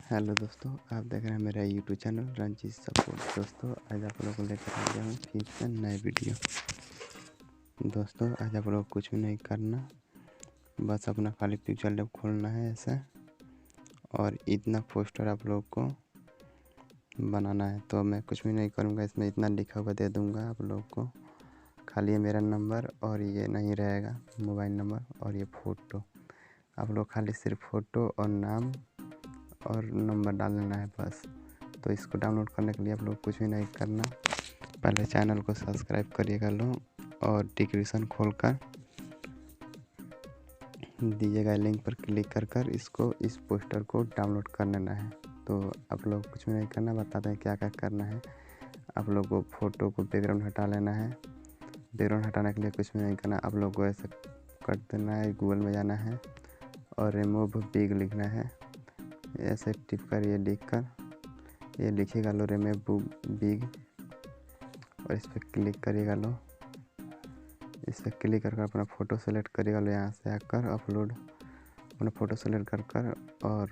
Hello दोस्तों, आप देख रहे हैं मेरा यूट्यूब चैनल रंजीत सपोर्ट। दोस्तों, आज आप लोगों को लेकर आ गया हूँ फिर से नए वीडियो। दोस्तों, आज आप लोग कुछ भी नहीं करना, बस अपना खाली पिक्चर लैब खोलना है ऐसा, और इतना पोस्टर आप लोग को बनाना है। तो मैं कुछ भी नहीं करूँगा, इसमें इतना लिखा हुआ दे दूँगा आप लोग को। खाली ये मेरा नंबर और ये नहीं रहेगा मोबाइल नंबर और ये फ़ोटो। आप लोग खाली सिर्फ फ़ोटो और नाम और नंबर डाल देना है बस। तो इसको डाउनलोड करने के लिए आप लोग कुछ भी नहीं करना, पहले चैनल को सब्सक्राइब करिएगा लो, और डिस्क्रिप्शन खोलकर दीजिएगा लिंक पर क्लिक कर इस पोस्टर को डाउनलोड कर लेना है। तो आप लोग कुछ भी नहीं करना, बताते हैं क्या क्या करना है। आप लोग को फ़ोटो को बैकग्राउंड हटा लेना है। बैकग्राउंड हटाने के लिए कुछ भी नहीं करना, आप लोग को ऐसे कर देना है, गूगल में जाना है और रिमूव बिग लिखना है। ऐसे टिप कर ये लिखिएगा लो रिमूव बिग, और इस पर क्लिक करिएगा लो। इस पर क्लिक कर अपना फ़ोटो सेलेक्ट करिएगा लो। यहाँ से आकर अपलोड अपना फ़ोटो सेलेक्ट कर और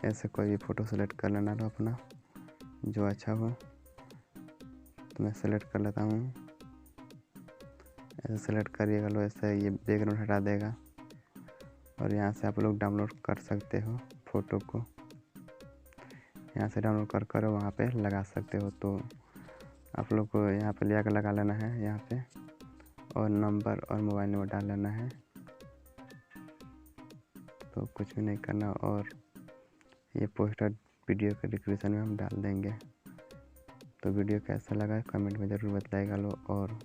ऐसे कोई भी फ़ोटो सेलेक्ट कर लेना लो अपना जो अच्छा हो। तो मैं सेलेक्ट कर लेता हूँ। ऐसे सेलेक्ट करिएगा लो, ऐसे ये बैकग्राउंड हटा देगा और यहाँ से आप लोग डाउनलोड कर सकते हो फ़ोटो को। यहाँ से डाउनलोड कर वहाँ पे लगा सकते हो। तो आप लोग को यहाँ पे ले आकर लगा लेना है यहाँ पे, और नंबर और मोबाइल नंबर डाल लेना है। तो कुछ भी नहीं करना, और ये पोस्टर वीडियो के डिस्क्रिप्शन में हम डाल देंगे। तो वीडियो कैसा लगा कमेंट में ज़रूर बताइएगा लो, और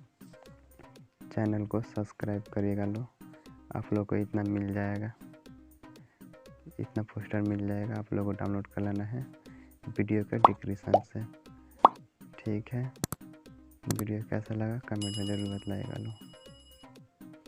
चैनल को सब्सक्राइब करिएगा लो। आप लोग को इतना मिल जाएगा, इतना पोस्टर मिल जाएगा, आप लोग को डाउनलोड कर लेना है वीडियो के डिस्क्रिप्शन से। ठीक है, वीडियो कैसा लगा कमेंट में ज़रूर बताइएगा लो।